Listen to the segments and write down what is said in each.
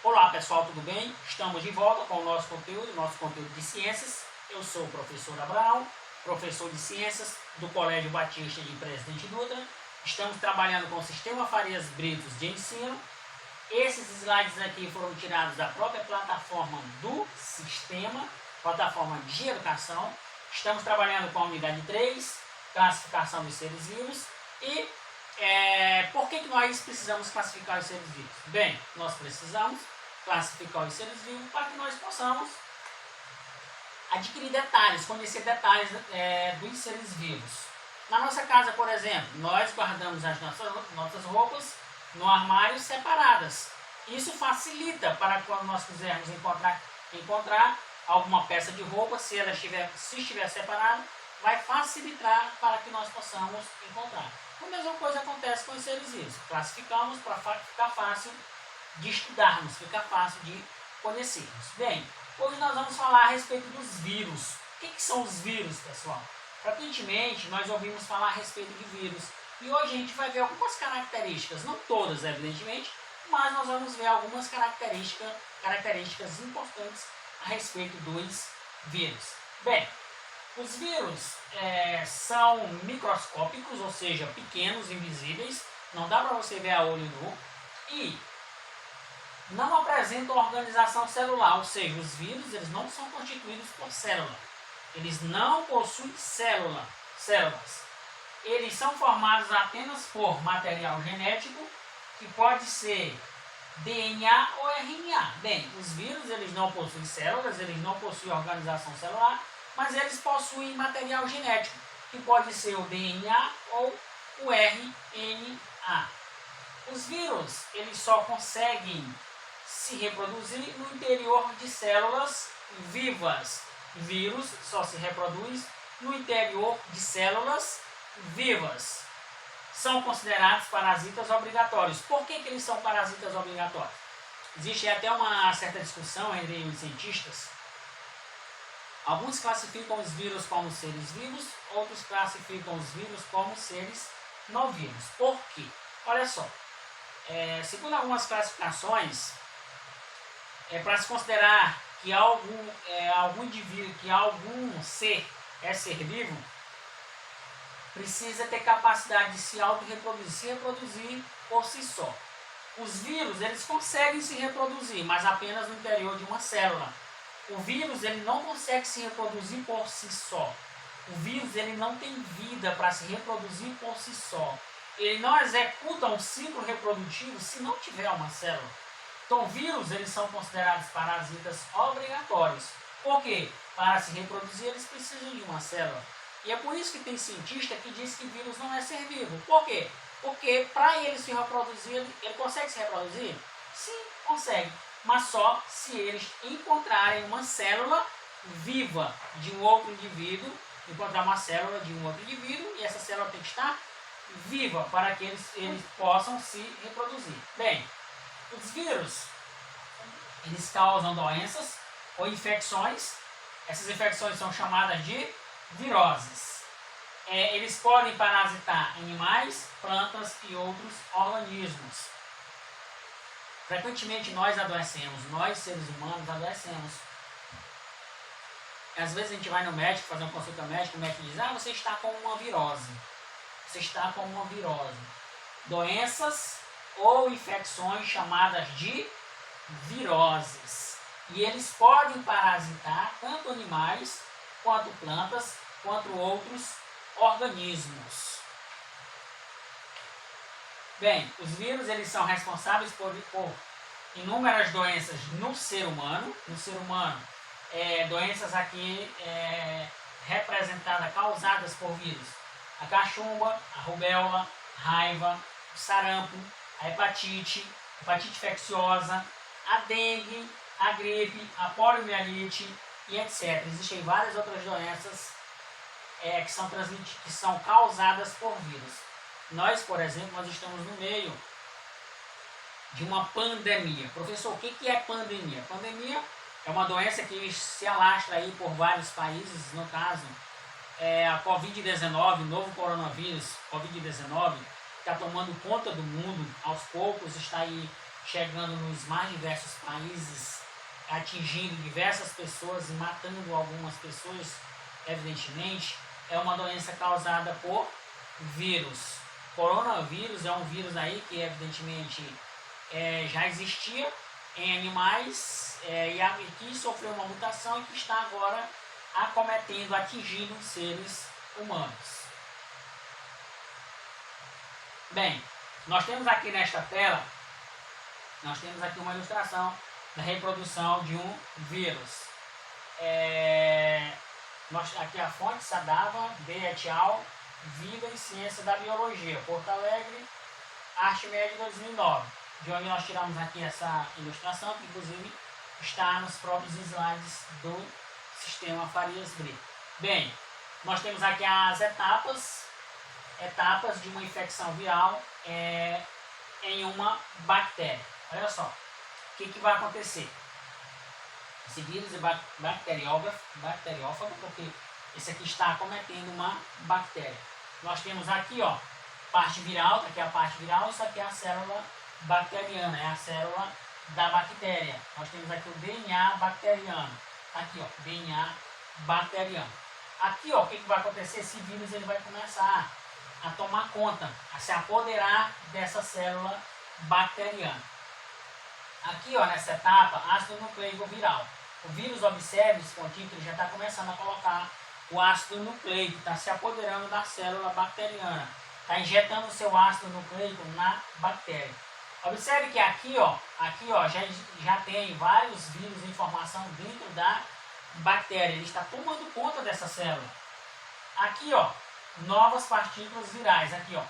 Olá pessoal, tudo bem? Estamos de volta com o nosso conteúdo de ciências. Eu sou o professor Abraão, professor de ciências do Colégio Batista de Presidente Dutra. Estamos trabalhando com o Sistema Farias Brito de ensino. Esses slides aqui foram tirados da própria plataforma do sistema, plataforma de educação. Estamos trabalhando com a unidade 3, classificação dos seres vivos. E por que nós precisamos classificar os seres vivos? Bem, nós precisamos classificar os seres vivos para que nós possamos adquirir detalhes, conhecer detalhes dos seres vivos. Na nossa casa, por exemplo, nós guardamos as nossas roupas no armário separadas. Isso facilita para quando nós quisermos encontrar alguma peça de roupa, se estiver separada, vai facilitar para que nós possamos encontrar. A mesma coisa acontece com os seres vivos. Classificamos para ficar fácil de estudarmos, fica fácil de conhecermos. Bem, hoje nós vamos falar a respeito dos vírus. O que são os vírus, pessoal? Frequentemente nós ouvimos falar a respeito de vírus e hoje a gente vai ver algumas características, não todas evidentemente, mas nós vamos ver algumas características importantes a respeito dos vírus. Bem, os vírus são microscópicos, ou seja, pequenos, invisíveis, não dá para você ver a olho nu e não apresentam organização celular, ou seja, os vírus eles não são constituídos por célula. Eles não possuem células. Eles são formados apenas por material genético, que pode ser DNA ou RNA. Bem, os vírus eles não possuem células, eles não possuem organização celular, mas eles possuem material genético, que pode ser o DNA ou o RNA. Os vírus eles só conseguem se reproduzir no interior de células vivas. Vírus só se reproduz no interior de células vivas. São considerados parasitas obrigatórios. Por que eles são parasitas obrigatórios? Existe até uma certa discussão entre os cientistas. Alguns classificam os vírus como seres vivos, outros classificam os vírus como seres não vivos. Por quê? Olha só, segundo algumas classificações, para se considerar que algum indivíduo, que algum ser é ser vivo, precisa ter capacidade de se reproduzir por si só. Os vírus eles conseguem se reproduzir, mas apenas no interior de uma célula. O vírus ele não consegue se reproduzir por si só. O vírus ele não tem vida para se reproduzir por si só. Ele não executa um ciclo reprodutivo se não tiver uma célula. Então, vírus eles são considerados parasitas obrigatórios. Por quê? Para se reproduzir, eles precisam de uma célula. E é por isso que tem cientista que diz que vírus não é ser vivo. Por quê? Porque para ele se reproduzir, ele consegue se reproduzir? Sim, consegue. Mas só se eles encontrarem uma célula viva de um outro indivíduo, encontrar uma célula de um outro indivíduo, e essa célula tem que estar viva para que eles possam se reproduzir. Bem, os vírus, eles causam doenças ou infecções. Essas infecções são chamadas de viroses. Eles podem parasitar animais, plantas e outros organismos. Frequentemente nós adoecemos, nós seres humanos adoecemos. Às vezes a gente vai no médico fazer uma consulta médica, o médico diz, você está com uma virose. Você está com uma virose. Doenças ou infecções chamadas de viroses. E eles podem parasitar tanto animais, quanto plantas, quanto outros organismos. Bem, os vírus eles são responsáveis por inúmeras doenças no ser humano. No ser humano, doenças aqui representadas, causadas por vírus. A cachumba, a rubéola, a raiva, o sarampo, a hepatite infecciosa, a dengue, a gripe, a poliomielite e etc. Existem várias outras doenças que são causadas por vírus. Nós, por exemplo, nós estamos no meio de uma pandemia. Professor, o que é pandemia? Pandemia é uma doença que se alastra aí por vários países, no caso, a Covid-19, o novo coronavírus, Covid-19, está tomando conta do mundo, aos poucos está aí chegando nos mais diversos países, atingindo diversas pessoas e matando algumas pessoas, evidentemente, é uma doença causada por vírus. Coronavírus é um vírus aí que, evidentemente, já existia em animais e que sofreu uma mutação e que está agora acometendo, atingindo seres humanos. Bem, nós temos aqui nesta tela, nós temos aqui uma ilustração da reprodução de um vírus. Aqui a fonte, Sadava, B. et al., Vida e Ciência da Biologia, Porto Alegre, Arte Média 2009. De onde nós tiramos aqui essa ilustração, que inclusive está nos próprios slides do sistema Farias-Brito. Bem, nós temos aqui as etapas de uma infecção viral em uma bactéria. Olha só, o que vai acontecer? Esse vírus é bacteriófago, porque esse aqui está acometendo uma bactéria. Nós temos aqui, ó, parte viral, aqui é a parte viral, isso aqui é a célula bacteriana, é a célula da bactéria. Nós temos aqui o DNA bacteriano. Aqui, ó, DNA bacteriano. Aqui, ó, o que vai acontecer? Esse vírus ele vai começar a tomar conta, a se apoderar dessa célula bacteriana. Aqui, ó, nessa etapa, ácido nucleico viral. O vírus, observe esse pontinho que ele já está começando a colocar o ácido nucleico, está se apoderando da célula bacteriana, está injetando o seu ácido nucleico na bactéria. Observe que aqui, ó, já tem vários vírus em formação dentro da bactéria. Ele está tomando conta dessa célula. Aqui, ó, novas partículas virais. Aqui, ó,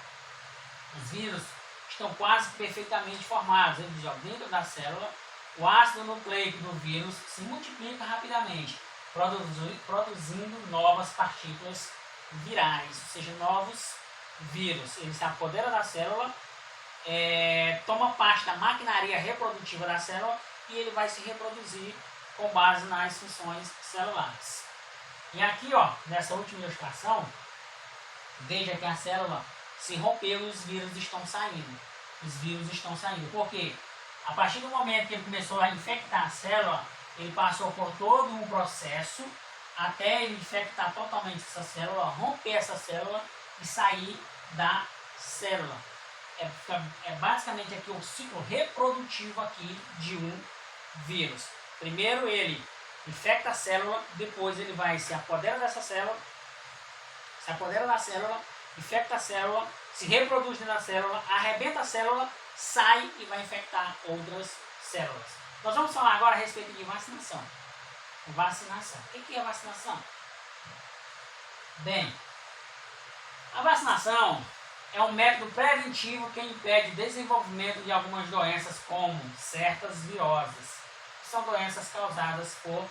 os vírus estão quase perfeitamente formados. Eles, ó, dentro da célula, o ácido nucleico do vírus se multiplica rapidamente, produzindo novas partículas virais, ou seja, novos vírus. Ele se apodera da célula, toma parte da maquinaria reprodutiva da célula e ele vai se reproduzir com base nas funções celulares. E aqui, ó, nessa última ilustração, veja que a célula se rompeu e os vírus estão saindo. Os vírus estão saindo. Por quê? A partir do momento que ele começou a infectar a célula, ele passou por todo um processo até ele infectar totalmente essa célula, romper essa célula e sair da célula. É basicamente aqui o ciclo reprodutivo aqui de um vírus. Primeiro ele infecta a célula, depois ele vai se apodera dessa célula, se apodera da célula, infecta a célula, se reproduz dentro da célula, arrebenta a célula, sai e vai infectar outras células. Nós vamos falar agora a respeito de vacinação. Vacinação. O que é vacinação? Bem, a vacinação é um método preventivo que impede o desenvolvimento de algumas doenças, como certas viroses, que são doenças causadas por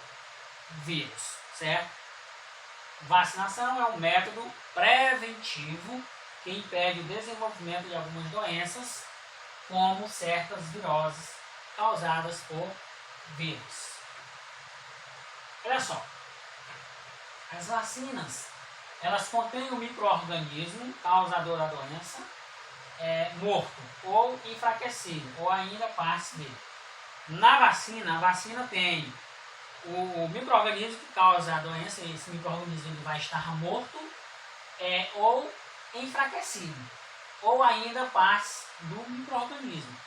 vírus, certo? Vacinação é um método preventivo que impede o desenvolvimento de algumas doenças, como certas viroses causadas por vírus. Olha só, as vacinas, elas contêm um micro-organismo causador da doença, morto ou enfraquecido, ou ainda partes dele. Na vacina, a vacina tem o micro-organismo que causa a doença, esse micro-organismo ele vai estar morto ou enfraquecido, ou ainda partes do micro-organismo.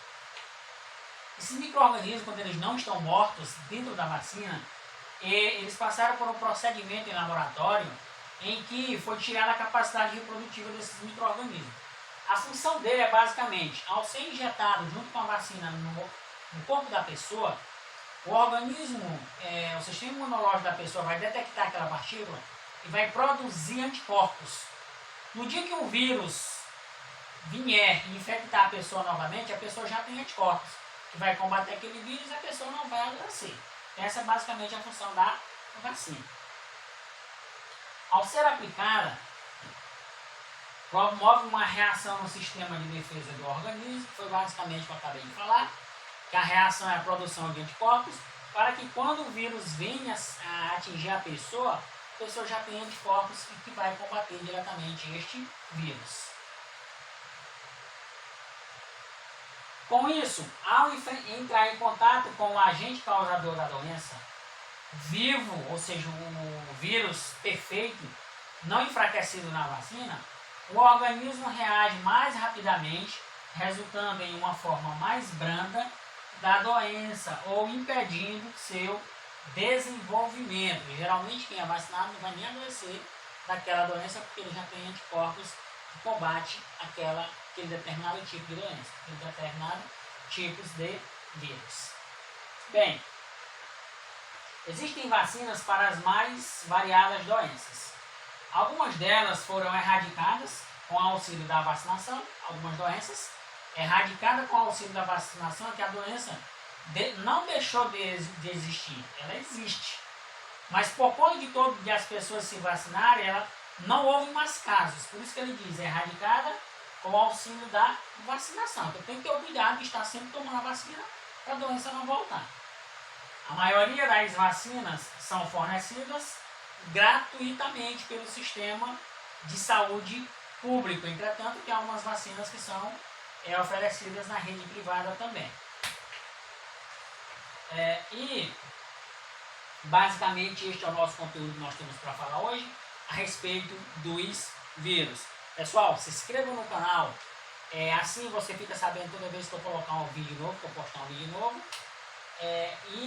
Esses micro-organismos, quando eles não estão mortos dentro da vacina, eles passaram por um procedimento em laboratório em que foi tirada a capacidade reprodutiva desses micro-organismos. A função dele é basicamente, ao ser injetado junto com a vacina no corpo da pessoa, o organismo, o sistema imunológico da pessoa vai detectar aquela partícula e vai produzir anticorpos. No dia que o vírus vier e infectar a pessoa novamente, a pessoa já tem anticorpos, que vai combater aquele vírus e a pessoa não vai adoecer. Essa é basicamente a função da vacina. Ao ser aplicada, promove uma reação no sistema de defesa do organismo, que foi basicamente o que eu acabei de falar, que a reação é a produção de anticorpos, para que quando o vírus venha a atingir a pessoa já tem anticorpos que vai combater diretamente este vírus. Com isso, ao entrar em contato com o agente causador da doença vivo, ou seja, o vírus perfeito, não enfraquecido na vacina, o organismo reage mais rapidamente, resultando em uma forma mais branda da doença ou impedindo seu desenvolvimento. E, geralmente quem é vacinado não vai nem adoecer daquela doença porque ele já tem anticorpos que combate aquele determinado tipo de doença, aquele determinado tipos de vírus. Bem, existem vacinas para as mais variadas doenças. Algumas delas foram erradicadas com o auxílio da vacinação, algumas doenças erradicadas com o auxílio da vacinação, que a doença não deixou de existir, ela existe. Mas por conta de as pessoas se vacinarem, não houve mais casos. Por isso que ele diz, erradicada com o auxílio da vacinação. Então tem que ter o cuidado de estar sempre tomando a vacina para a doença não voltar. A maioria das vacinas são fornecidas gratuitamente pelo sistema de saúde público. Entretanto, tem algumas vacinas que são oferecidas na rede privada também. E basicamente este é o nosso conteúdo que nós temos para falar hoje a respeito dos vírus. Pessoal, se inscreva no canal, assim você fica sabendo toda vez que eu colocar um vídeo novo, que eu postar um vídeo novo. E